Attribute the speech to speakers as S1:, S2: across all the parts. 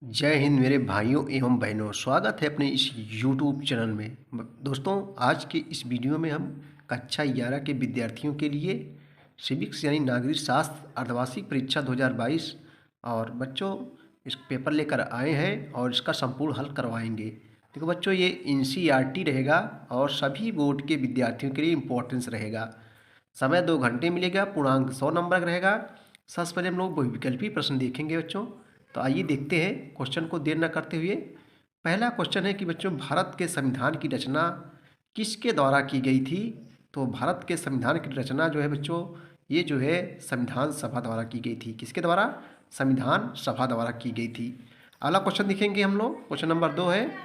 S1: जय हिंद मेरे भाइयों एवं बहनों, स्वागत है अपने इस यूट्यूब चैनल में। दोस्तों, आज के इस वीडियो में हम कक्षा 11 के विद्यार्थियों के लिए सिविक्स यानी नागरिक शास्त्र अर्धवार्षिक परीक्षा 2022 और बच्चों इस पेपर लेकर आए हैं और इसका संपूर्ण हल करवाएंगे। देखो बच्चों, ये एनसीईआरटी रहेगा और सभी बोर्ड के विद्यार्थियों के लिए इम्पोर्टेंस रहेगा। समय 2 घंटे मिलेगा, पूर्णांक 100 नंबर का रहेगा। सबसे पहले हम लोग बहुविकल्पी प्रश्न देखेंगे बच्चों। तो आइए देखते हैं क्वेश्चन को देर न करते हुए। पहला क्वेश्चन है कि बच्चों, भारत के संविधान की रचना किसके द्वारा की गई थी? तो भारत के संविधान की रचना जो है बच्चों, ये जो है संविधान सभा द्वारा की गई थी। किसके द्वारा? संविधान सभा द्वारा की गई थी। अगला क्वेश्चन देखेंगे हम लोग। क्वेश्चन नंबर 2 है,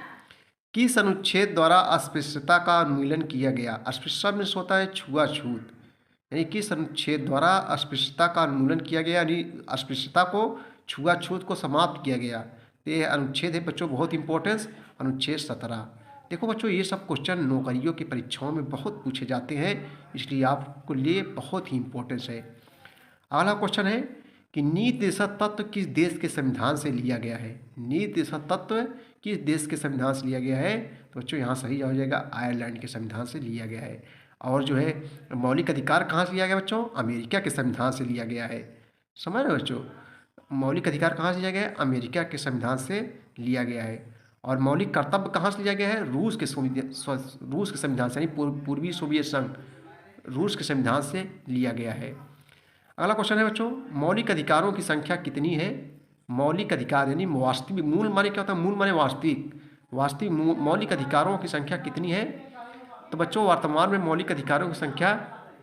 S1: किस अनुच्छेद द्वारा अस्पृश्यता का उन्मूलन किया गया? अस्पृश्यता में होता है छुआछूत, यानी किस अनुच्छेद द्वारा अस्पृश्यता का उन्मूलन किया गया, यानी अस्पृश्यता को छुआछूत को समाप्त किया गया। तो ये अनुच्छेद है बच्चों, बहुत इंपॉर्टेंस, अनुच्छेद 17। देखो बच्चों, ये सब क्वेश्चन नौकरियों की परीक्षाओं में बहुत पूछे जाते हैं, इसलिए आपको लिए बहुत ही इंपॉर्टेंस है। अगला क्वेश्चन है कि नीति निषेध तत्व किस देश के संविधान से लिया गया है? नीति निषेध तत्व किस देश के संविधान से लिया गया है? तो बच्चों यहाँ सही हो जाएगा, आयरलैंड के संविधान से लिया गया है। और जो है मौलिक अधिकार कहाँ से लिया गया बच्चों? अमेरिका के संविधान से लिया गया है। समझ रहे हो बच्चों? मौलिक अधिकार कहाँ से लिया गया है? अमेरिका के संविधान से लिया गया है। और मौलिक कर्तव्य कहाँ से लिया गया है? रूस के संविधान से, यानी पूर्वी सोवियत संघ रूस के संविधान से लिया गया है। अगला क्वेश्चन है बच्चों, मौलिक अधिकारों की संख्या कितनी है? मौलिक अधिकार यानी वास्तविक, मूल माने क्या होता है? मूल माने वास्तविक, मौलिक अधिकारों की संख्या कितनी है? तो बच्चों वर्तमान में मौलिक अधिकारों की संख्या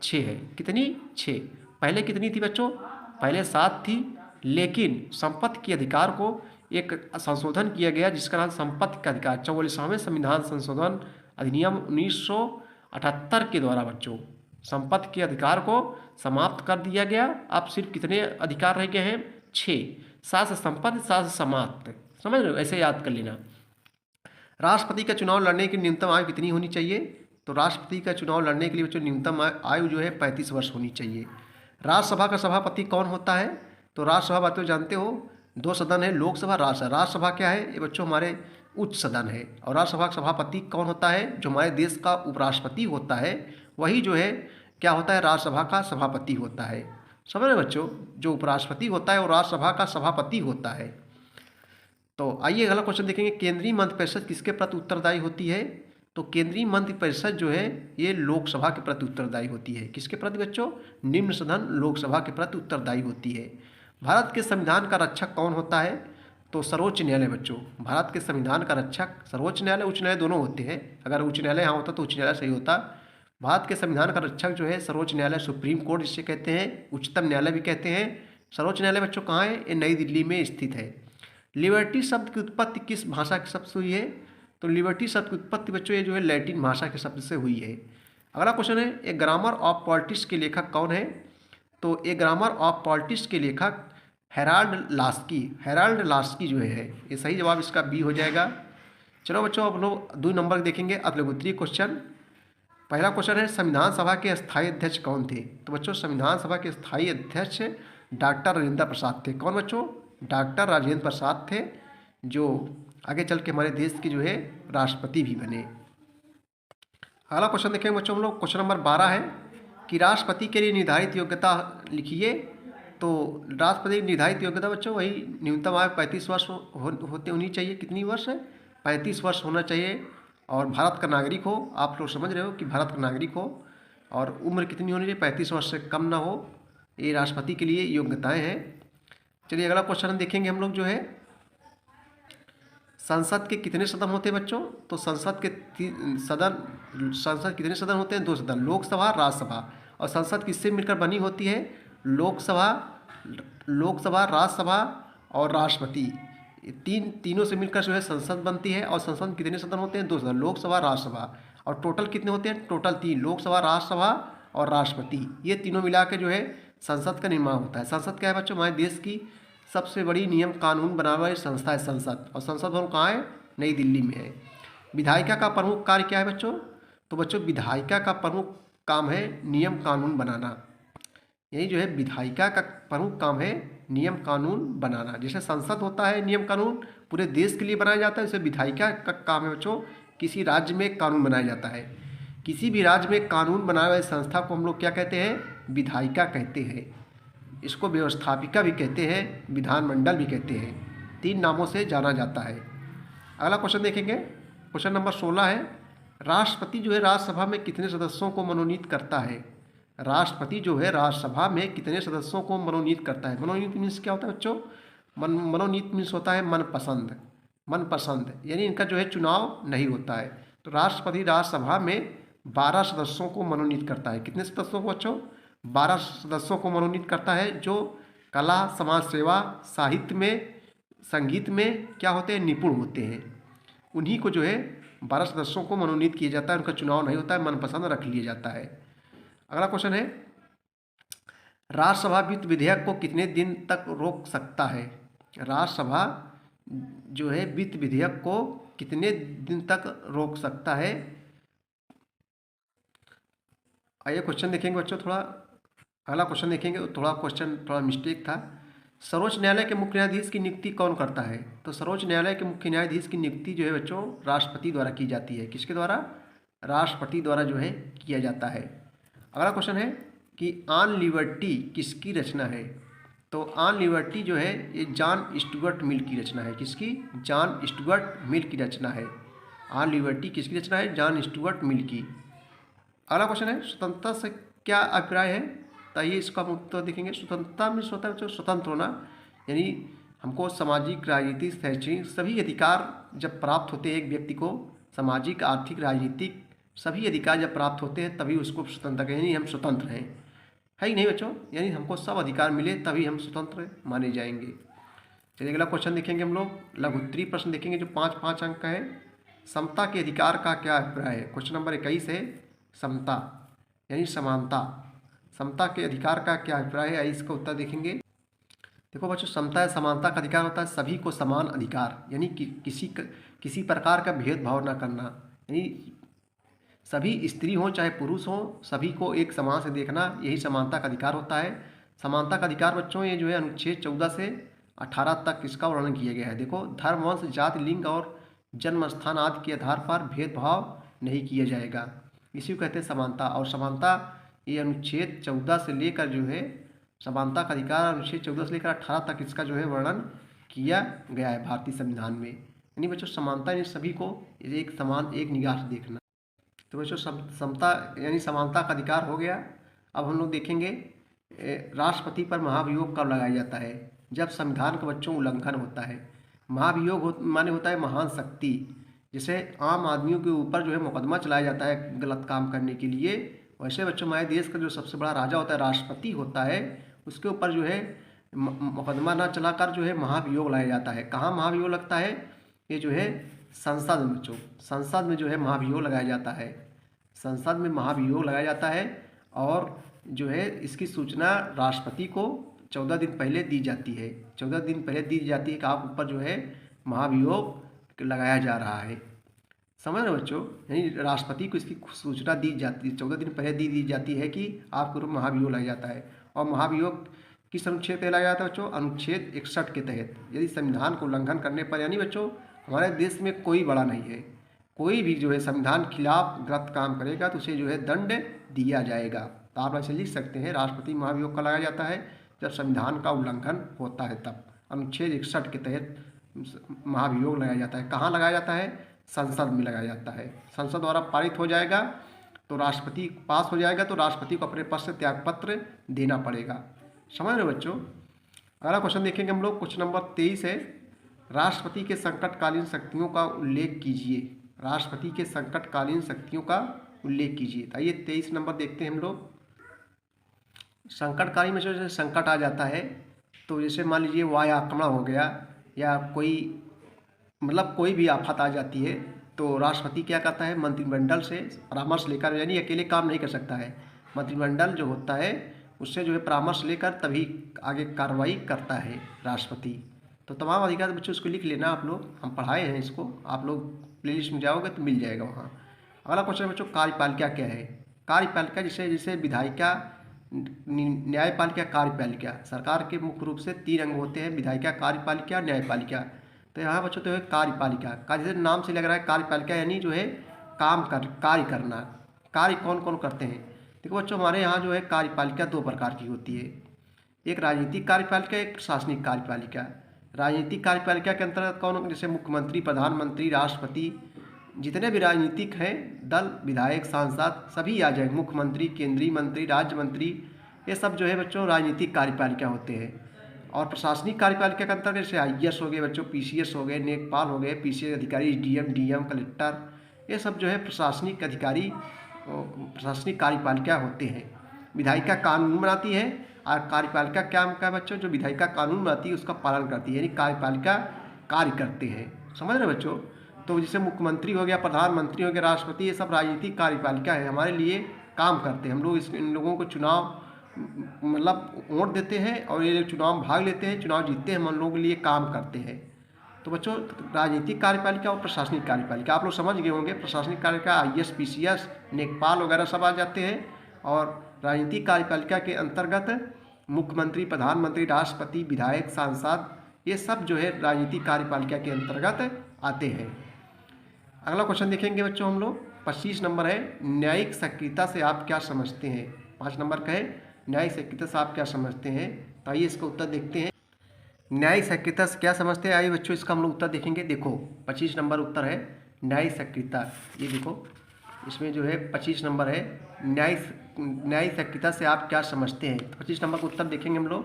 S1: 6 है। कितनी? 6। पहले कितनी थी बच्चों? पहले 7 थी, लेकिन संपत्ति के अधिकार को एक संशोधन किया गया जिसका नाम संपत्ति का अधिकार 44वें संविधान संशोधन अधिनियम 1978 के द्वारा बच्चों संपत्ति के अधिकार को समाप्त कर दिया गया। अब सिर्फ कितने अधिकार रह गए हैं? 6। 7 से संपत्ति, 7 से समाप्त। समझ रहे हो? ऐसे याद कर लेना। राष्ट्रपति का चुनाव लड़ने की न्यूनतम आयु कितनी होनी चाहिए? तो राष्ट्रपति का चुनाव लड़ने के लिए बच्चों न्यूनतम आयु जो है 35 वर्ष होनी चाहिए। राज्यसभा का सभापति कौन होता है? तो राज्यसभा बच्चों जानते हो 2 सदन है, लोकसभा, राज्यसभा। राज्यसभा क्या है? ये बच्चों हमारे उच्च सदन है। और राज्यसभा का सभापति कौन होता है? जो हमारे देश का उपराष्ट्रपति होता है, वही जो है क्या होता है? राज्यसभा का सभापति होता है। समझ रहे बच्चों? जो उपराष्ट्रपति होता है वो राज्यसभा का सभापति होता है। तो आइए अगला क्वेश्चन देखेंगे, केंद्रीय मंत्रिपरिषद किसके प्रति उत्तरदायी होती है? तो केंद्रीय मंत्रिपरिषद जो है ये लोकसभा के प्रति उत्तरदायी होती है। किसके प्रति बच्चों? निम्न सदन लोकसभा के प्रति उत्तरदायी होती है। भारत के संविधान का रक्षक कौन होता है? तो सर्वोच्च न्यायालय बच्चों। भारत के संविधान का रक्षक सर्वोच्च न्यायालय, उच्च न्यायालय दोनों होते हैं। अगर उच्च न्यायालय यहाँ होता तो उच्च न्यायालय सही होता। भारत के संविधान का रक्षक जो है सर्वोच्च न्यायालय, सुप्रीम कोर्ट जिसे कहते हैं, उच्चतम न्यायालय भी कहते हैं। सर्वोच्च न्यायालय बच्चों कहाँ है? ये नई दिल्ली में स्थित है। लिबर्टी शब्द की उत्पत्ति किस भाषा के शब्द से हुई है? तो लिबर्टी शब्द की उत्पत्ति बच्चों ये जो है लैटिन भाषा के शब्द से हुई है। अगला क्वेश्चन है, ए ग्रामर ऑफ पॉलिटिक्स के लेखक कौन है? तो ए ग्रामर ऑफ पॉलिटिक्स के लेखक हेराल्ड लास्की। हेराल्ड लास्की जो है ये सही जवाब इसका बी हो जाएगा। चलो बच्चों अब लोग 2 नंबर देखेंगे अतलगोत्रीय क्वेश्चन। पहला क्वेश्चन है, संविधान सभा के स्थायी अध्यक्ष कौन थे? तो बच्चों संविधान सभा के स्थायी अध्यक्ष डॉक्टर राजेंद्र प्रसाद थे। कौन बच्चों? डॉक्टर राजेंद्र प्रसाद थे, जो आगे चल के हमारे देश के जो है राष्ट्रपति भी बने। अगला क्वेश्चन देखेंगे बच्चों हम लोग। क्वेश्चन नंबर 12 है कि राष्ट्रपति के लिए निर्धारित योग्यता लिखिए। तो राष्ट्रपति की निर्धारित योग्यता बच्चों वही न्यूनतम आयु 35 वर्ष होते होनी चाहिए। कितनी वर्ष है? 35 वर्ष होना चाहिए। और भारत का नागरिक हो, आप लोग समझ रहे हो कि भारत का नागरिक हो, और उम्र कितनी होनी चाहिए? 35 वर्ष से कम ना हो। ये राष्ट्रपति के लिए योग्यताएं हैं। चलिए अगला क्वेश्चन देखेंगे हम लोग जो है, संसद के कितने सदन होते हैं बच्चों? तो संसद कितने सदन होते हैं? 2 सदन, लोकसभा, राज्यसभा। और संसद किससे मिलकर बनी होती है? लोकसभा, राज्यसभा और राष्ट्रपति, तीनों से मिलकर जो है संसद बनती है। और संसद में कितने सदन होते हैं? 2 सदन, लोकसभा, राज्यसभा। और टोटल कितने होते हैं? टोटल 3, लोकसभा, राज्यसभा और राष्ट्रपति। ये तीनों मिला के जो है संसद का निर्माण होता है। संसद क्या है बच्चों? हमारे देश की सबसे बड़ी नियम कानून बनाने वाली संस्था है संसद। और संसद भवन कहाँ है? नई दिल्ली में है। विधायिका का प्रमुख कार्य क्या है बच्चों? तो बच्चों विधायिका का प्रमुख काम है नियम कानून बनाना। यही जो है विधायिका का प्रमुख काम है नियम कानून बनाना। जैसे संसद होता है नियम कानून पूरे देश के लिए बनाया जाता है, जैसे विधायिका का काम है बच्चों किसी राज्य में एक कानून बनाया जाता है। किसी भी राज्य में कानून बनाए हुए संस्था को हम लोग क्या कहते हैं? विधायिका कहते हैं। इसको व्यवस्थापिका भी कहते हैं, विधानमंडल भी कहते हैं। 3 नामों से जाना जाता है। अगला क्वेश्चन देखेंगे, क्वेश्चन नंबर 16 है, राष्ट्रपति जो है राज्यसभा में कितने सदस्यों को मनोनीत करता है? राष्ट्रपति जो है राज्यसभा में कितने सदस्यों को मनोनीत करता है? मनोनीत मीन्स क्या होता है बच्चों? मनोनीत मीन्स होता है मनपसंद। मनपसंद यानी इनका जो है चुनाव नहीं होता है। तो राष्ट्रपति राज्यसभा में 12 सदस्यों को मनोनीत करता है। कितने सदस्यों को बच्चों? 12 सदस्यों को मनोनीत करता है, जो कला, समाज सेवा, साहित्य में, संगीत में क्या होते हैं? निपुण होते हैं। उन्हीं को जो है 12 सदस्यों को मनोनीत किया जाता है, उनका चुनाव नहीं होता है, मनपसंद रख लिया जाता है। अगला क्वेश्चन है, राज्यसभा वित्त विधेयक को कितने दिन तक रोक सकता है? राज्यसभा जो है वित्त विधेयक को कितने दिन तक रोक सकता है? आइए क्वेश्चन देखेंगे बच्चों, थोड़ा अगला क्वेश्चन देखेंगे, क्वेश्चन थोड़ा मिस्टेक था। सर्वोच्च न्यायालय के मुख्य न्यायाधीश की नियुक्ति कौन करता है? तो सर्वोच्च न्यायालय के मुख्य न्यायाधीश की नियुक्ति जो है बच्चों राष्ट्रपति द्वारा की जाती है। किसके द्वारा? राष्ट्रपति द्वारा जो है किया जाता है। अगला क्वेश्चन है कि ऑन लिबर्टी किसकी रचना है? तो ऑन लिबर्टी जो है ये जॉन स्टुअर्ट मिल की रचना है। किसकी? जॉन स्टुअर्ट मिल की रचना है। ऑन लिबर्टी किसकी रचना है? जॉन स्टुअर्ट मिल की। अगला क्वेश्चन है, स्वतंत्रता से क्या अभिप्राय है? तो आइए इसका हम उत्तर देखेंगे। स्वतंत्रता में होता है स्वतंत्र होना, यानी हमको सामाजिक, राजनीतिक, शैक्षणिक सभी अधिकार जब प्राप्त होते हैं एक व्यक्ति को, सामाजिक, आर्थिक, राजनीतिक सभी अधिकार जब प्राप्त होते हैं तभी उसको स्वतंत्रता कहते हैं, यानी हम स्वतंत्र हैं, है ही नहीं बच्चों? यानी हमको सब अधिकार मिले तभी हम स्वतंत्र माने जाएंगे। चलिए अगला क्वेश्चन देखेंगे हम लोग, लघुत्तरीय प्रश्न देखेंगे जो 5-5 अंक का है। समता के अधिकार का क्या अभिप्राय है? क्वेश्चन नंबर 21 है, समता यानी समानता। समता के अधिकार का क्या अभिप्राय है? इसका उत्तर देखेंगे। देखो बच्चों, समता या समानता का अधिकार होता है सभी को समान अधिकार, यानी कि किसी प्रकार का भेदभाव न करना, यानी सभी स्त्री हों चाहे पुरुष हों सभी को एक समान से देखना, यही समानता का अधिकार होता है। समानता का अधिकार बच्चों ये जो है अनुच्छेद 14 से 18 तक इसका वर्णन किया गया है। देखो, धर्म, वंश, जाति, लिंग और जन्म स्थान आदि के आधार पर भेदभाव नहीं किया जाएगा, इसी को कहते हैं समानता। और समानता ये अनुच्छेद 14 से लेकर जो है समानता का अधिकार अनुच्छेद 14 से लेकर 18 तक इसका जो है वर्णन किया गया है भारतीय संविधान में। यानी बच्चों समानता यानी सभी को एक समान एक निगाह से देखना। तो बच्चों समता यानी समानता का अधिकार हो गया। अब हम लोग देखेंगे राष्ट्रपति पर महाभियोग कब लगाया जाता है? जब संविधान का बच्चों उल्लंघन होता है। महाभियोग माने होता है महान शक्ति। जैसे आम आदमियों के ऊपर जो है मुकदमा चलाया जाता है गलत काम करने के लिए, वैसे बच्चों हमारे देश का जो सबसे बड़ा राजा होता है राष्ट्रपति होता है, उसके ऊपर जो है मुकदमा ना चलाकर जो है महाभियोग लाया जाता है। कहाँ महाभियोग लगता है? ये जो है संसद में बच्चों, संसद में जो है महाभियोग लगाया जाता है। संसद में महाभियोग लगाया जाता है और जो है इसकी सूचना राष्ट्रपति को 14 दिन पहले दी जाती है। 14 दिन पहले दी जाती है कि आप ऊपर जो है महाभियोग लगाया जा रहा है। समझ रहे बच्चों? यानी राष्ट्रपति को इसकी सूचना दी जाती है, 14 दिन पहले दी जाती है कि आपके ऊपर महाभियोग लगाया जाता है। और महाभियोग किस अनुच्छेद पे लगाया जाता है बच्चों? अनुच्छेद 61 के तहत। यदि संविधान को उल्लंघन करने पर, यानी बच्चों हमारे देश में कोई बड़ा नहीं है, कोई भी जो है संविधान खिलाफ गलत काम करेगा तो उसे जो है दंड दिया जाएगा। तो आप ऐसे लिख सकते हैं राष्ट्रपति महाभियोग का लगाया जाता है जब संविधान का उल्लंघन होता है, तब अनुच्छेद 61 के तहत महाभियोग लगाया जाता है। कहाँ लगाया जाता है? संसद में लगाया जाता है। संसद द्वारा पारित हो जाएगा तो राष्ट्रपति पास हो जाएगा तो राष्ट्रपति को अपने पद से त्यागपत्र देना पड़ेगा। समझ रहे बच्चों? अगला क्वेश्चन देखेंगे हम लोग, क्वेश्चन नंबर 23 है, राष्ट्रपति के संकटकालीन शक्तियों का उल्लेख कीजिए। राष्ट्रपति के संकटकालीन शक्तियों का उल्लेख कीजिए। आइए 23 नंबर देखते हैं हम लोग। संकटकालीन में जैसे संकट आ जाता है तो जैसे मान लीजिए वायु आक्रमण हो गया या कोई मतलब कोई भी आफत आ जाती है तो राष्ट्रपति क्या करता है? मंत्रिमंडल से परामर्श लेकर, यानी अकेले काम नहीं कर सकता है, मंत्रिमंडल जो होता है उससे जो है परामर्श लेकर तभी आगे कार्रवाई करता है राष्ट्रपति। तो तमाम अधिकार बच्चों उसको लिख लेना आप लोग, हम पढ़ाए हैं इसको, आप लोग प्लेलिस्ट में जाओगे तो मिल जाएगा वहाँ। अगला क्वेश्चन बच्चों, कार्यपालिका क्या है? कार्यपालिका जैसे विधायिका न्यायपालिका, कार्यपालिका। सरकार के मुख्य रूप से 3 अंग होते हैं, विधायिका, कार्यपालिका, न्यायपालिका। तो यहाँ बच्चों तो है कार्यपालिका का, जैसे नाम से लग रहा है कार्यपालिका यानी जो है कार्य करना। कार्य कौन कौन करते हैं? देखो बच्चों, हमारे यहाँ जो है कार्यपालिका 2 प्रकार की होती है, एक राजनीतिक कार्यपालिका, एक प्रशासनिक कार्यपालिका। राजनीतिक कार्यपालिका के अंतर्गत कौन, जैसे मुख्यमंत्री, प्रधानमंत्री, राष्ट्रपति, जितने भी राजनीतिक हैं दल, विधायक, सांसद सभी आ जाएंगे। मुख्यमंत्री, केंद्रीय मंत्री, राज्य मंत्री, ये सब जो है बच्चों राजनीतिक कार्यपालिका होते हैं। और प्रशासनिक कार्यपालिका के अंतर्गत जैसे IAS हो गए बच्चों, PCS हो गए, लेखपाल हो गए, PCS अधिकारी, DM, DM, कलेक्टर, ये सब जो है प्रशासनिक अधिकारी, प्रशासनिक कार्यपालिका होते हैं। विधायिका कानून बनाती है और कार्यपालिका क्या है बच्चों, जो विधायिका कानून बनाती है उसका पालन करती है, यानी कार्यपालिका कार्य करते हैं। समझ रहे बच्चों? तो जैसे मुख्यमंत्री हो गया, प्रधानमंत्री हो गया, राष्ट्रपति, ये सब राजनीतिक कार्यपालिका है, हमारे लिए काम करते हैं। हम लोग इन लोगों को चुनाव मतलब वोट देते हैं और ये चुनाव में भाग लेते हैं, चुनाव जीतते हैं, हम लोगों के लिए काम करते हैं। तो बच्चों राजनीतिक कार्यपालिका और प्रशासनिक कार्यपालिका आप लोग समझ गए होंगे। प्रशासनिक कार्यपालिका IAS, PCS, लेखपाल वगैरह सब आ जाते हैं। और राजनीतिक कार्यपालिका के अंतर्गत मुख्यमंत्री, प्रधानमंत्री, राष्ट्रपति, विधायक, सांसद, ये सब जो है राजनीतिक कार्यपालिका के अंतर्गत आते हैं। अगला क्वेश्चन देखेंगे बच्चों हम लोग, 25 नंबर है, न्यायिक सक्रियता से आप क्या समझते हैं? 5 नंबर का है, न्यायिक सक्रियता से आप क्या समझते हैं? तो आइए इसका उत्तर देखते हैं। न्यायिक सक्रियता से क्या समझते हैं? आइए बच्चों इसका हम लोग उत्तर देखेंगे। देखो 25 नंबर उत्तर है न्यायिक सक्रियता। ये देखो इसमें जो है 25 नंबर है, न्यायिक सक्रियता से आप क्या समझते हैं? 25 नंबर का उत्तर देखेंगे हम लोग।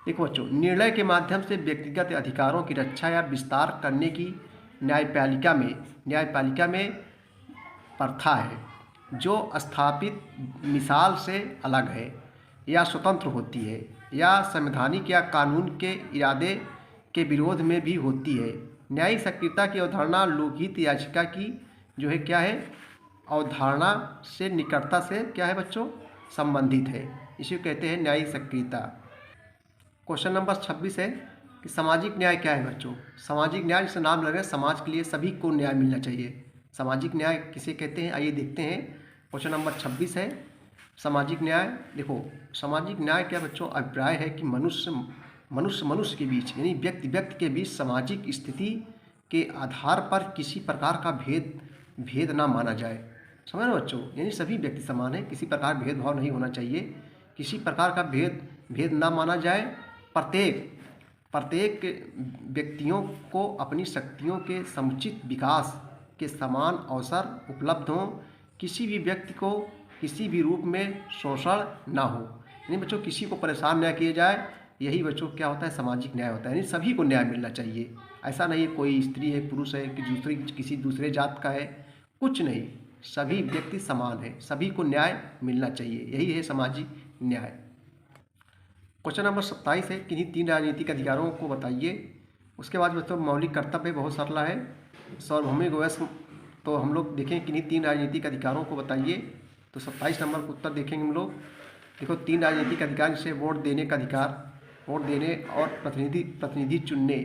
S1: देखो बच्चों, निर्णय के माध्यम से व्यक्तिगत अधिकारों की रक्षा या विस्तार करने की न्यायपालिका में प्रथा है, जो स्थापित मिसाल से अलग है या स्वतंत्र होती है, या संवैधानिक या कानून के इरादे के विरोध में भी होती है। न्यायिक सक्रियता की अवधारणा लोकहित याचिका की जो है क्या है, अवधारणा से निकटता से क्या है बच्चों, संबंधित है। इसे कहते हैं न्यायिक सक्रियता। क्वेश्चन नंबर 26 है कि सामाजिक न्याय क्या है बच्चों? सामाजिक न्याय, जैसे नाम लग रहा है, समाज के लिए सभी को न्याय मिलना चाहिए। सामाजिक न्याय किसे कहते हैं? आइए देखते हैं। क्वेश्चन नंबर 26 है सामाजिक न्याय। देखो सामाजिक न्याय क्या बच्चों, अभिप्राय है कि मनुष्य के बीच यानी व्यक्ति के बीच सामाजिक स्थिति के आधार पर किसी प्रकार का भेद ना माना जाए। समझ रहे बच्चों? यानी सभी व्यक्ति समान है, किसी प्रकार भेदभाव नहीं होना चाहिए, किसी प्रकार का भेद ना माना जाए। प्रत्येक व्यक्तियों को अपनी शक्तियों के समुचित विकास के समान अवसर उपलब्ध हों, किसी भी व्यक्ति को किसी भी रूप में शोषण ना हो, यानी बच्चों किसी को परेशान न किया जाए। यही बच्चों क्या होता है, सामाजिक न्याय होता है, यानी सभी को न्याय मिलना चाहिए। ऐसा नहीं है कोई स्त्री है, पुरुष है, कि किसी दूसरे जात का है, कुछ नहीं, सभी व्यक्ति समान है, सभी को न्याय मिलना चाहिए, यही है सामाजिक न्याय। क्वेश्चन नंबर 27 है, किन्हीं 3 राजनीतिक अधिकारों को बताइए। उसके बाद बच्चों मौलिक कर्तव्य बहुत सरल है। सार्वभौमिक वयस्क, तो हम लोग देखें किन्हीं 3 राजनीतिक अधिकारों को बताइए। तो 27 नंबर का उत्तर देखेंगे हम लोग। देखो 3 राजनीतिक अधिकार, जैसे वोट देने का अधिकार, वोट देने और प्रतिनिधि चुनने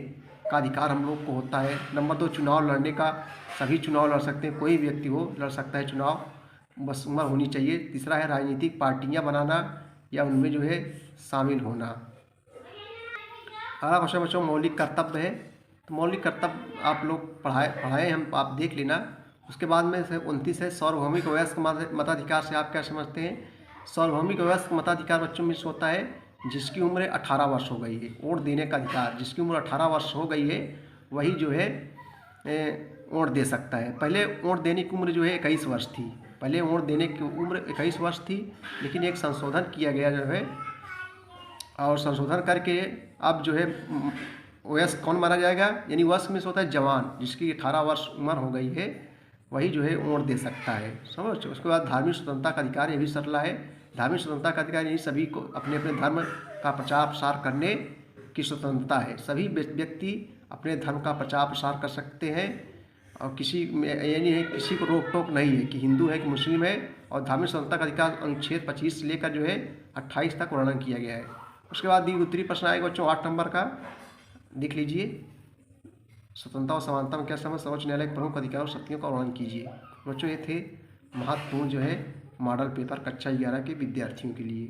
S1: का अधिकार हम लोग को होता है। नंबर 2 चुनाव लड़ने का, सभी चुनाव लड़ सकते हैं, कोई व्यक्ति हो लड़ सकता है चुनाव, बस उम्र होनी चाहिए। तीसरा है राजनीतिक पार्टियां बनाना या उनमें जो है शामिल होना। अगला क्वेश्चन बच्चों मौलिक कर्तव्य है। तो मौलिक कर्तव्य आप लोग पढ़ाए हम, आप देख लेना। उसके बाद में से 29 है सार्वभौमिक वयस्क मताधिकार से आप क्या समझते हैं? सार्वभौमिक वयस्क मताधिकार बच्चों में से होता है जिसकी उम्र 18 वर्ष हो गई है, वोट देने का अधिकार, जिसकी उम्र 18 वर्ष हो गई है वही जो है वोट दे सकता है। पहले वोट देने की उम्र जो है 21 वर्ष थी, पहले वोट देने की उम्र 21 वर्ष थी, लेकिन एक संशोधन किया गया जो है, और संशोधन करके अब जो है वयस्क कौन माना जाएगा, यानी वयस्क में से होता है जवान, जिसकी 18 वर्ष उम्र हो गई है वही जो है वोट दे सकता है। समझ। उसके बाद धार्मिक स्वतंत्रता का अधिकार, ये भी सरला है। धार्मिक स्वतंत्रता का अधिकार यानी सभी को अपने अपने धर्म का प्रचार प्रसार करने की स्वतंत्रता है। सभी व्यक्ति अपने धर्म का प्रचार प्रसार कर सकते हैं, और किसी में यानी है किसी को रोक टोक नहीं है कि हिंदू है कि मुस्लिम है। और धार्मिक स्वतंत्रता का अधिकार अनुच्छेद 25 से लेकर जो है 28 तक वर्णन किया गया है। उसके बाद उत्तरी प्रश्न आएगा बच्चों 8 नंबर का, देख लीजिए। स्वतंत्रता और समानता में क्या समझ, सर्वोच्च न्यायालय के प्रमुख अधिकार और शक्तियों का वर्णन कीजिए। बच्चों ये थे महत्वपूर्ण जो है मॉडल पेपर कक्षा 11 के विद्यार्थियों के लिए।